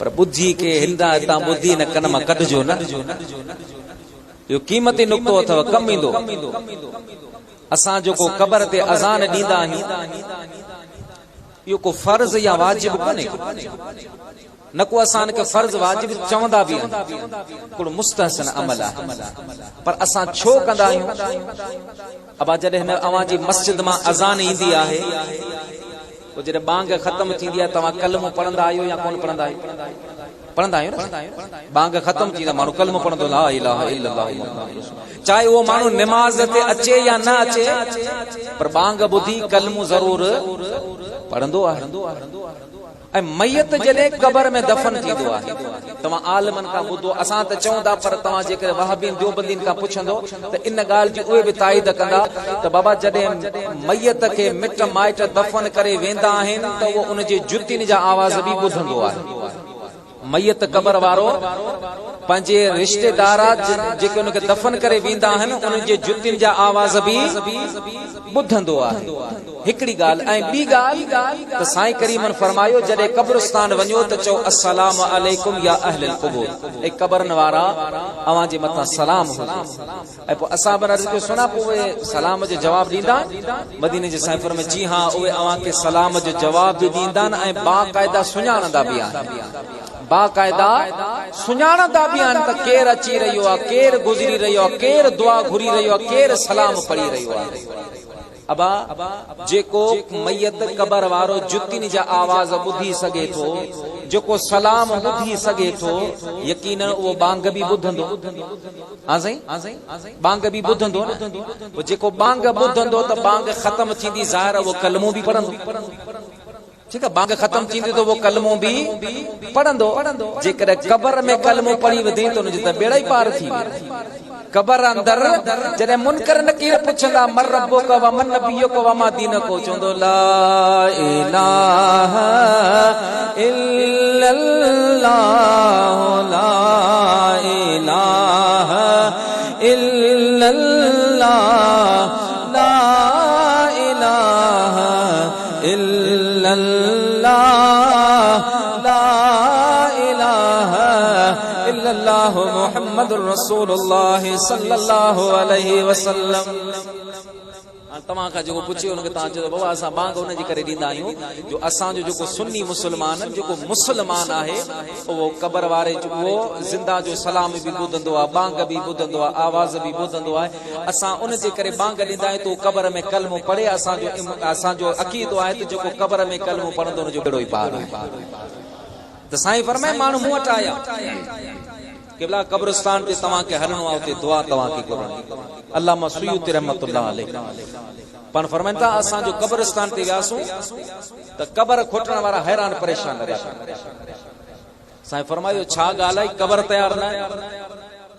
पर बुद्धि के हिंदा ता बुद्धि न कन मा कढजो न। यो कीमती नुक्तो अथव कम इंदो। असां जो को कबर ते अजान दींदा आहियूं यो को फर्ज या वाजिब कोने न को असां के फर्ज वाजिब चवंदा भी को मुस्तहसन अमल है पर असां छो कंदा आहियूं। अबा जॾहिं अवां जी मस्जिद मां अजान ईंदी आहे तो जॾहिं बांग खत्म थींदी आहे तव्हां कलमो पढ़ंदा आहियो या कोन पढ़ंदा आहियो? पढ़ंदा आहियो न। बांग खत्म थी त माण्हू कलमो पढ़ंदो ला इलाहा इल्लल्लाह मुहम्मदुर रसूलुल्लाह। चाहे वो माण्हू नमाज ते अचे या न अचे पर बांग ॿुधी कलमो जरूर पढ़ंदो आहे। ऐं मयत जॾहिं कबर में दफन थींदो आहे तव्हां आलमन खां ॿुधो असां त चऊं था पर तव्हां जेकर वहाबीन देवबंदीन खां पुछंदो त इन ॻाल्हि जी उहे बि ताईद कंदा त बाबा जॾहिं मयत खे मिट माइट दफन करे वेंदा आहिनि त उहो उन जे जुतियुनि जा आवाज़ बि ॿुधंदो आहे। मयत कबर वारो पंहिंजे रिश्तेदार जेके उनखे दफन करे वेंदा आहिनि उन जे जुतियुनि जा आवाज़ बि ॿुधंदो आहे। हिकड़ी ॻाल्हि ऐं ॿी ॻाल्हि त साईं करीमन फरमायो जॾहिं कब्रिस्तान वञो त चओ अस्सलाम अलैकुम या अहलल क़ुबूर। ऐं कबरन वारा अवां जे मथां सलाम हुजे। ऐं पोइ असां बि अर्ज़ कयो सुना पोइ उहे सलाम जो जवाब ॾींदा। मदीने जे साईं फरमाए जी हां उहे अवां खे सलाम जो जवाब बि ॾींदा ऐं बाक़ायदा सुञाणंदा बि आहिनि। बाक़ायदा सुञाणंदा भी आहिनि त केर अची रहियो आहे, केर गुज़री रहियो आहे, केर दुआ घुरी रहियो आहे, केर सलाम पढ़ी रहियो आहे। अबा जेको मयत कबर वारो जुतियुनि जा आवाज़ ॿुधी सघे थो, जेको सलाम ॿुधी सघे थो, यकीनन उहो बांग बि ॿुधंदो। हां साईं बांग बि ॿुधंदो न। जेको बांग ॿुधंदो त बांग ख़त्म थींदी ज़ाहिर उहो कलमो बि पढ़ंदो। ठीक है बांग खत्म थींदी तो वो कलमो भी पढ़ंदो। जेकर कबर में कलमो पढ़ी वधे तो उनजी त बेड़ा ही पार थी कबर अंदर जॾहिं मुनकर नकीर पुछंदा मर रब्बो का व मन नबियो का व मा दीन को चवंदो ला इलाहा इल्लल्लाह ला इलाहा इल्लल्लाह ला इलाहा इल्लल्लाह ला इलाहा इल्लल्लाह मुहम्मदुर रसूलुल्लाह सल्लल्लाहु अलैहि वसल्लम। तव्हां खां जेको पुछे उनखे तव्हां चयो बाबा असां बांग उन जी करे ॾींदा आहियूं जो असांजो जेको सुन्नी मुस्लमान जेको मुस्लमान आहे उहो कबर वारे उहो ज़िंदा जो सलाम बि ॿुधंदो आहे, बांग बि ॿुधंदो आहे, आवाज़ बि ॿुधंदो आहे। असां उन जे करे बांग ॾींदा आहियूं तो कबर में कलमो पढ़े। असांजो अक़ीदो आहे त जेको कबर में कलमो पढ़ंदो उनजो बेड़ो ई पार आहे। त साईं फरमाए माण्हू मूं वटि आया केवला कब्रिस्तान ते तव्हांखे हलणो आहे उते दुआ तव्हांखे करणी। अल्लामा सुयूती रहमतुल्लाह अलैह पाण फरमाइनि था असां जो कब्रिस्तान ते वियासूं त कबर खोटण वारा हैरान परेशान रहिया। साईं फरमायो छा ॻाल्हि आहे कबर तयार न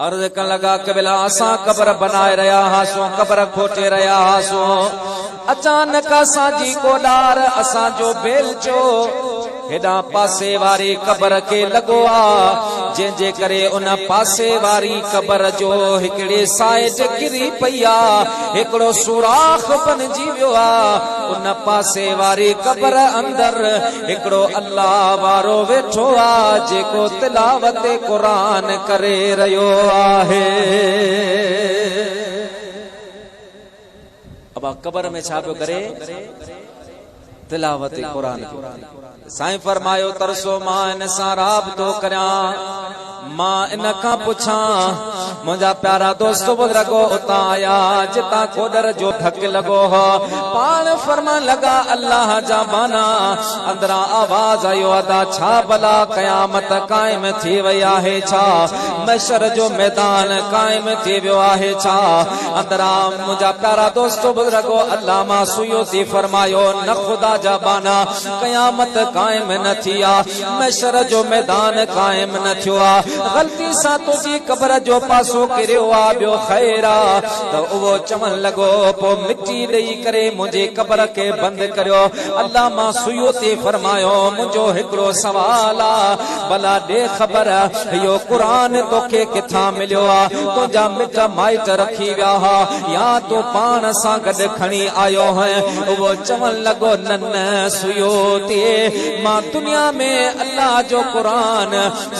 अर्ज़ करण लगा कबिला असां कबर बनाए रहिया हासूं, कबर खोटे रहिया हासूं। अचानक असांजी कोडार असांजो बेलचो हेॾा पासे वारी कबर के लॻो आ जंहिंजे करे उन पासे वारी कबर जो हिकिड़े साइड किरी पई आ, हिकिड़ो सुराख बणिजी वियो आ। उन पासे वारी कबर अंदर हिकिड़ो अल्लाह वारो वेठो आ जेको तिलावत क़ुरान करे रहियो आहे। अब कबर में छा पियो करे? तिलावत क़ुरान। साईं फरमायो तरसो मां इन सां राबतो करियां, मां इन खां पुछां मुंहिंजा प्यारा दोस्त बुज़ुर्गो उतां आया जितां खोडर जो ढक लॻो हो। पाण फरमान लगा अल्लाह जा बाना अंदरा आवाज आयो अदा छा भला क़यामत कायम थी वई आहे छा? महशर जो मैदान कायम थी वियो आहे छा? अंदरा मुंहिंजा प्यारा दोस्त बुज़ुर्गो अल्लामा सुयूती फरमायो न खुदा जा बाना क़यामत कायम न थी आ, महशर जो मैदान कायम न थियो आ। गलती सां तुझी कब्र जो पासो किरियो आ ॿियो ख़ैर आ त उहो चवण लॻो पोइ मिटी ॾेई करे मुंहिंजे कब्र खे बंदि करियो। अल्लामा सुयूती फरमायो मुंहिंजो हिकिड़ो सवाल आ भला ॾे ख़बर इहो क़ुरान तोखे किथां मिलियो आ? तुंहिंजा मिट माइट रखी विया हा या तूं पाण सां गॾु खणी आयो है? उहो चवण लॻो न न सुयूती मां दुनिया में अल्लाह जो क़ुरान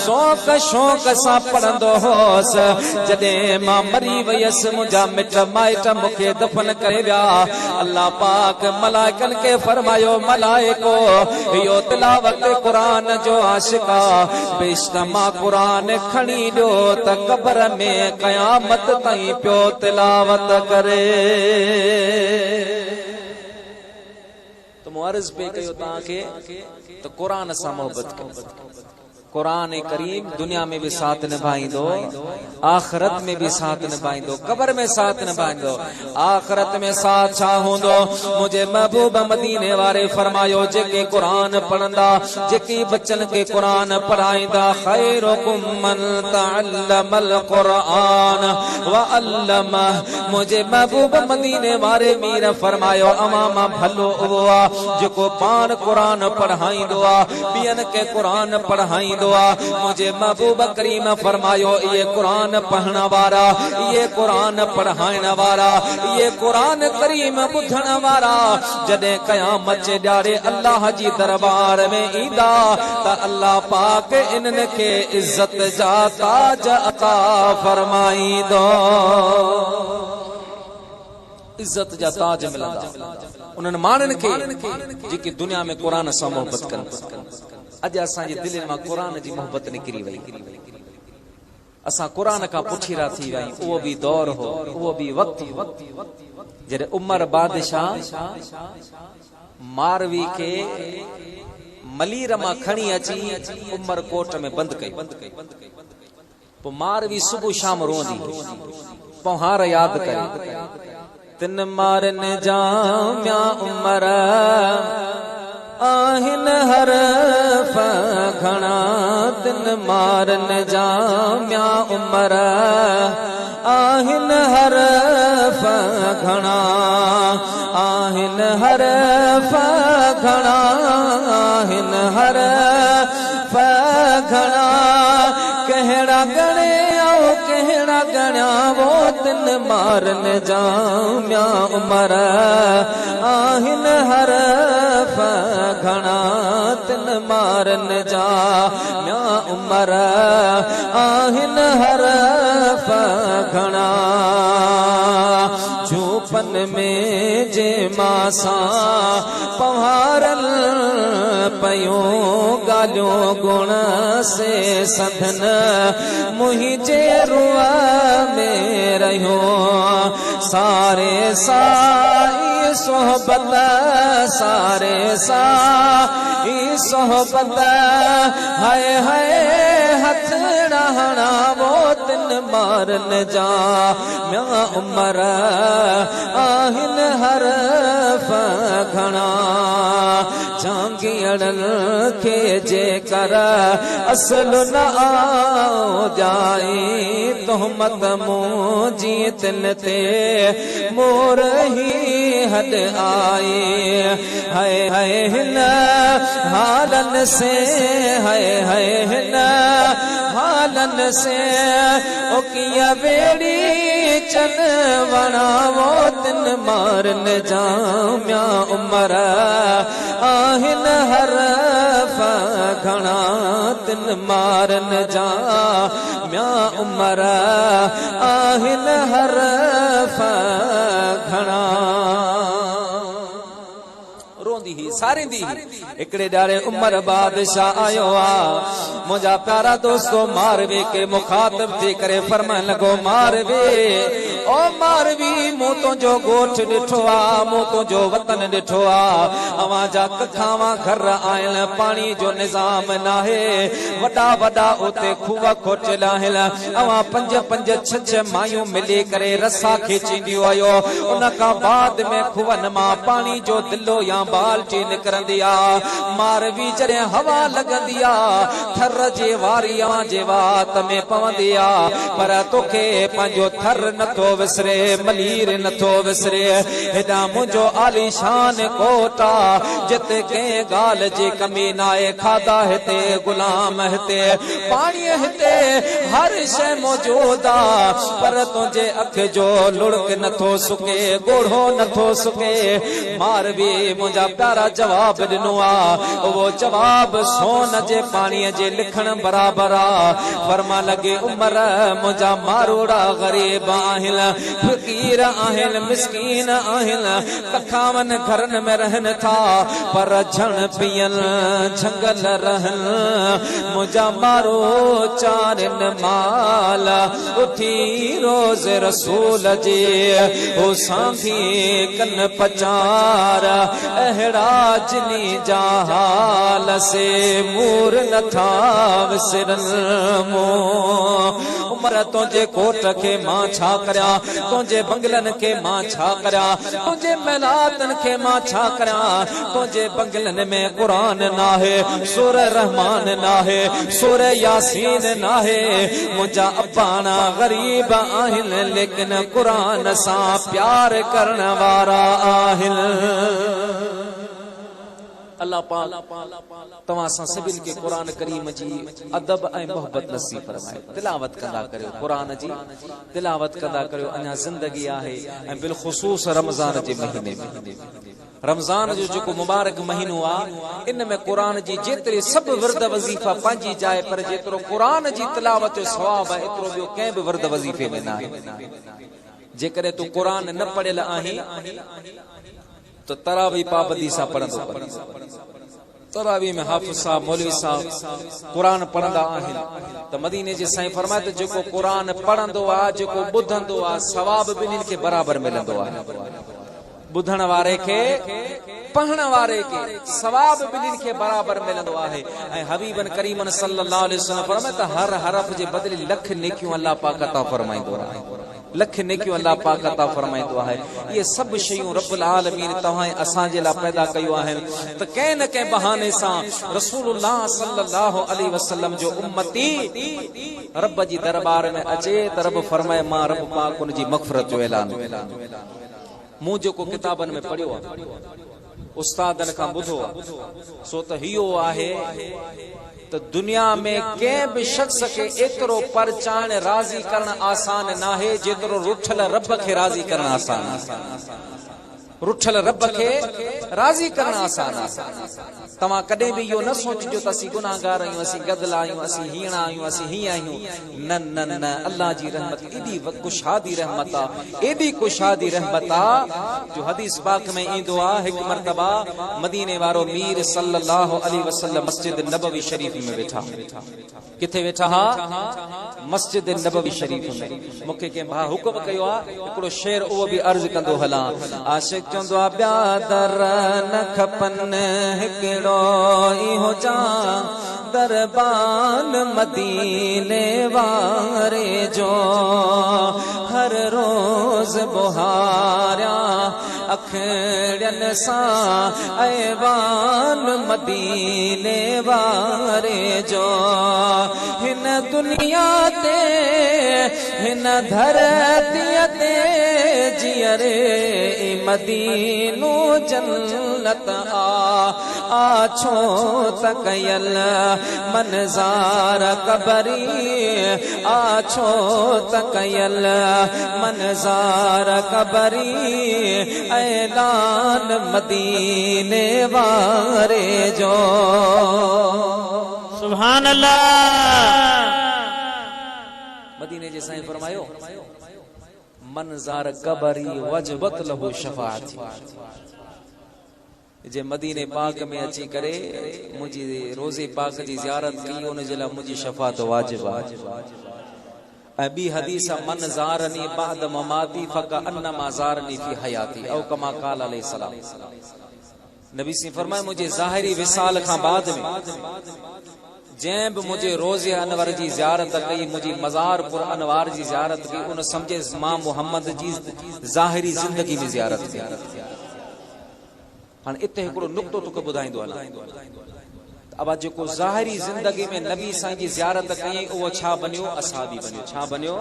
शौक़ शौक़ सां पढ़ंदो होसि। जॾहिं मां मरी वयसि मुंहिंजा मिट माइट मूंखे दफ़न करे विया। अल्लाह पाक मलाइकनि खे फरमायो मलाइको इहो तिलावत क़ुरान जो आशिक़ आ बेशतमा क़ुरान खणी ॾियो त कब्र में क़यामत ताईं पियो तिलावत करे। तो मुआरिज़ पे कयो तव्हांखे त क़ुरान सां मोहबत कयो। कुरान करीम दुनिया में भी साथ निभाइंदो, आखिरत में भी साथ निभाइंदो, कब्र में साथ निभाइंदो। आखिरत में साथ छा हुंदो? मुझे महबूब मदीने वारे फरमायो जेके कुरान पढ़ंदा, जेके बच्चन के कुरान पढ़ाइंदा, खैरुकुम मन तअल्लमल कुरान व अल्लमा। मुझे महबूब मदीने वारे मीर फरमायो अमामा भलो उहो आ जेको पान कुरान पढ़ाइंदो आ, ॿियनि के कुरान पढ़ाइंदो। मुझे महबूब करीम फरमायो ये कुरान पढ़ण वारा, ये कुरान पढ़ाइण वारा, ये कुरान करीम ॿुधण वारा जॾहिं क़यामत जे ॾियारे अल्लाह जी दरबार में ईंदा त अल्लाह पाक इन्हनि खे इज्जत जा ताज अता फरमाईंदो। इज्जत जा ताज मिलंदा उन्हनि माण्हुनि खे जेके दुनिया में कुरान सां मोहबत कनि। अॼु असांजे दिलनि मां क़ुरान जी मोहबत निकिरी वई। असां क़ुरान खां पुठीरा थी विया आहियूं। उहो बि दौर हो, उहो बि वक़्तु जॾहिं उमर बादशाह मारवी खे मलीर मां खणी अची उमर कोट में बंदि कई। पोइ मारवी सुबुह शाम रोंदी, पोइ हार यादि करे तिन मारन जामिया उमर आहिन हरफ घणा, तिन मारन जामिया उमर आहिन हरफ घणा, आहिन हरफ घणा, आहिन हरफ घणा। कहड़ा गणे आओ कहड़ा गणा वो तिन मारन जामिया उमर आहिन हरफ घणा, तिन मारन जामिया उमर आहिन हरफ घणा। झूपन में जे मासा पहारल पयो गालियों गुण से सधन मुझे रुआ में रहो सारे साई सोहबत, सारे साई सोहबत। हाय हाय हथ रहना वो तिन मारन जामिया उमर आहिन हरफ घणा। जांगियड़न के जेकर असल न आ जाए तोहमत मुझी तिन ते मोर ही हद आए। हाय हाय हिन हालन से, हाय हाय हिन हालन से ओ किया बेड़ी चन वणा वो तिन मारन जामिया उमर आहिन हरफ घणा, तिन मारन जामिया उमर आहिन हरफ घणा। रोंदी ही सारी दी हिकड़े ॾारे उमर बादशाह आयो आ। मुंहिंजा प्यारा दोस्तो मारवे के मुखातिब थी करे फरमाइण लॻो मारवे ओ मारवी मूं तुंहिंजो ॻोठ ॾिठो आ, मूं तुंहिंजो वतन ॾिठो आ। अवां जा कखावा घर आयल पाणी जो निज़ाम नाहे, वॾा वॾा उते खूह खोटियल आहिनि। अवां पंज पंज छह मायूं मिली करे रसा खीचींदियूं आहियो। उन खां बाद में खूहनि मां पाणी जो दिलो या बाल ची निकरंदी आ मारवी जरे हवा लगंदी आ थर जे वारियां जे वात में पवंदी आ पर तोखे पंहिंजो थर नथो विसरे मलीर नथो विसरे हेॾा मुंहिंजो आलीशान कोटा जिते कंहिं ॻाल्हि जी कमी नाहे खाधा हिते गुलाम हिते पाणी हिते हर शइ मौजूद आ पर तुंहिंजे अख जो लुड़क नथो सुके गोढ़ो नथो सुके मारवी मुंहिंजा प्यारा जवाब ॾिनो आ उहो जवाब सोन जे पाणीअ जे लिखण बराबरि आ फरमा लॻे उमर मुंहिंजा मारोड़ा ग़रीब आहिनि फ़क़ीर आहिनि मिस्कीन आहिनि तखावनि घरनि में रहनि था पर झण पियल झंगल रहनि मुंहिंजा मारो चारिन माल उठी रोज़ रसूल जे ओ सांधी कन पचार अहिड़ा जिनी जा हाल से मूर नथा विसरन मो उमर तुंहिंजे कोट खे मां छा करियां तुंहिंजे बंगलनि खे मां छा करियां तुंहिंजे महिलातनि खे मां छा करियां तुंहिंजे बंगलनि में क़ुरान नाहे सूर रहमान नाहे सूर यासीन नाहे मुंहिंजा अबाना ग़रीब आहिनि लेकिन क़ुरान सां प्यार करण वारा आहिनि अल्लाह पाक तव्हां सां सभिनि खे क़ुरान करीम जी अदब ऐं मोहब्बत नसीब फरमाए तिलावत कंदा करियो क़ुरान जी तिलावत कंदा करियो अञा ज़िंदगी आहे ऐं बिलख़ुसूस रमज़ान जे महीने में रमज़ान जो जेको मुबारक महीनो आहे इन में क़ुरान जी जेतिरे सभु विर्द वज़ीफ़ा पंहिंजी जाइ पर जेतिरो क़ुरान जी तिलावत जो सवाब आहे एतिरो ॿियो कंहिं बि विर्द वज़ीफ़े में न आहे जेकॾहिं तूं क़ुरान न पढ़ियल आहीं तो तरावी पाबंदी सां पढ़ंदो तरावी में हाफ़िज़ साहब मौलवी साहब क़ुरान पढ़ंदा आहिनि त मदीने जे साईं फरमाए त जेको क़ुरान पढ़ंदो आहे जेको ॿुधंदो आहे सवाब ॿिन्हिनि खे बराबरि मिलंदो आहे ॿुधण वारे खे पढ़ण वारे खे सवाब ॿिन्हिनि खे बराबरि मिलंदो आहे ऐं हबीबन करीमन सल्लल्लाहु अलैहि वसल्लम फरमाए त हर हरफ जे बदिले लख नेकियूं अल्लाह पाक अता फरमाईंदो आहे लख नेकियूं अल्लाह पाक अता फरमाईंदो आहे ये सभु शयूं रब्बुल आलमीन तव्हां असां जे लाइ पैदा कयूं आहिनि त कंहिं न कंहिं बहाने सां रसूलुल्लाह सल्लल्लाहु अलैहि वसल्लम जो उम्मती रब जी दरबार में अचे त रब फरमाए मां रब पाक उन जी मग़फ़िरत जो ऐलान मूं जेको किताबनि में पढ़ियो आहे उस्तादनि खां ॿुधो सो त इहो आहे त दुनिया में कंहिं बि शख्स खे एतिरो परचाइण राज़ी करण आसान नाहे जेतिरो रुठल रब खे राज़ी करण आसान रुठल रब खे राज़ी करण आसान तव्हां कॾहिं बि इहो न सोचिजो त असीं गुनाहगार आहियूं असीं गदला आहियूं असीं हीअं आहियूं असीं हीअं आहियूं न न न अल्लाह जी रहमत एॾी कुशादी रहमत आहे एॾी कुशादी रहमत आहे जो हदीस पाक में ईंदो आहे हिकु मर्तबा मदीने वारो मीर सल्लल्लाहु अलैहि वसल्लम मस्जिद नबवी शरीफ में वेठा किथे वेठा हा मस्जिद नबवी शरीफ में मूंखे कंहिं भाउ हुकुम कयो आहे हिकिड़ो शेर उहो बि अर्ज़ कंदो हलां आशिक़ चवंदो आहे ॿिया दर न खपनि हिकिड़ो इहो जा दरबान मदीने वारे जो हर रोज़ बुहारिया अखड़ियनि सां ऐवान मदीने वारे जो हिन दुनिया ते हिन धरतीअ ते जियरे मदीनो जन्नत आ छो त कयल मनज़ार कबरी आ छो त कयल मनज़ार कबरी ऐलान मदीने वारे जो सुभान अल्लाह मदीने जे साईं फरमायो मनज़ार कबरी वजबत लहू शफाअत जे मदीने पाक में अची करे मुझी रोज़े पाक जी ज़ियारत की उन जे लाइ मुझी शफाअत वाजिब आहे ऐं ॿी हदीस मन ज़ारनी बाद ममाती फका अन्नमा ज़ारनी फी हयाती औ कमा क़ाल अलैहि सलाम नबी सी फरमाए मुझे ज़ाहिरी विसाल खां बाद में जैं भी मुझे रोज़े अनवर जी ज़ियारत कई मुझी मज़ार पुर अनवार जी ज़ियारत की उन समझे मां मोहम्मद जी ज़ाहिरी जिंदगी में ज़ियारत की हाणे इते हिकिड़ो नुक्तो तोखे ॿुधाईंदो हलां। अब जेको ज़ाहिरी ज़िंदगी में नबी साईं जी ज़ियारत कई उहो छा बनियो? असहाबी बनियो। छा बनियो?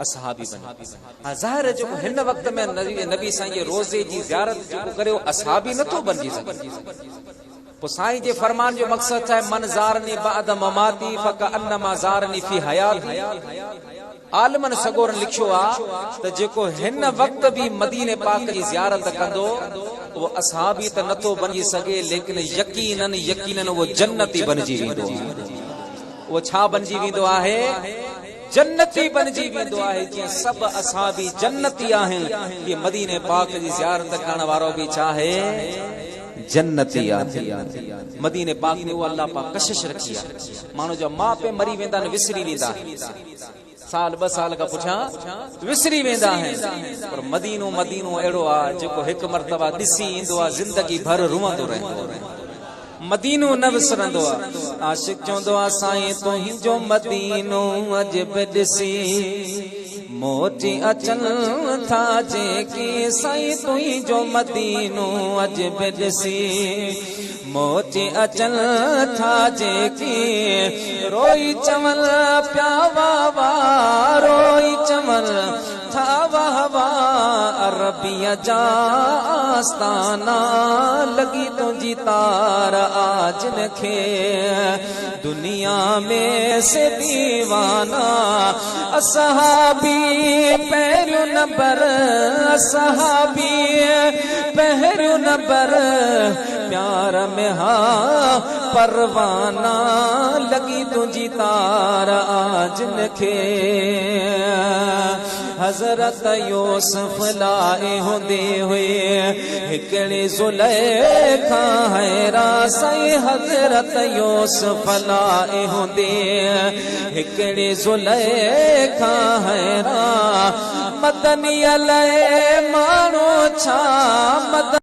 असहाबी बनियो। हाँ, ज़ाहिर है जेको हिन वक्त में नबी साईं जे रोज़े जी ज़ियारत जेको करियो असहाबी नथो बणिजी सघे। पोइ साईं जे फरमान जो मक़सद है मन ज़ारनी बअद ममाती फकअन्नमा ज़ारनी फी हयाती। आलमन सगोरन लिखियो आ त जेको हिन वक्त भी मदीने पाक जी ज़ियारत कंदो वो असहाबी त नथो बणिजी सघे, लेकिन यकीनन यकीनन वो जन्नती बणिजी वेंदो। वो छा बणिजी वेंदो आहे? जन्नती बणिजी वेंदो आहे। जीअं सभु असहाबी जन्नती आहिनि, ये मदीने पाक जी ज़ियारत करण वारो भी चाहे जन्नती आहे। मदीने पाक में वो अल्लाह पाक कशिश रखी आहे। माण्हू जा माउ पीउ मरी वेंदा न, विसरी वेंदा, साल 2 साल का पुछा विसरी वेंदा आहिनि, पर मदीनो मदीनो अहिड़ो आहे जेको हिकु मर्तबा ॾिसी ईंदो आहे ज़िंदगी भर रुअंदो रहंदो। मदीनो न विसरंदो आहे। आशिक चवंदो आहे साईं तुंहिंजो मदीनो अॼु बि ॾिसी मोटी अचन था जेके, साईं तुंहिंजो मदीनो अॼु बि ॾिसी मोटी अचन था जेके, रोई चवल प्या वाह वाह, रोई चवल था वाह वाह, अरबिया जा आस्ताना लगी तुझी तार आज नखे, दुनिया में से दीवाना असहाबी पहिरियों नंबर, असहाबी पहिरियों नंबर, प्यार में हा परवाना लगी तुझी तार आज नखे। हज़रत यूसुफ लाए होंदे हुए हिकड़ी ज़ुलेखा हैरा, साईं हज़रत यूसुफ लाए होंदे हिकड़ी ज़ुलेखा हैरा, मदनी अले मानो छा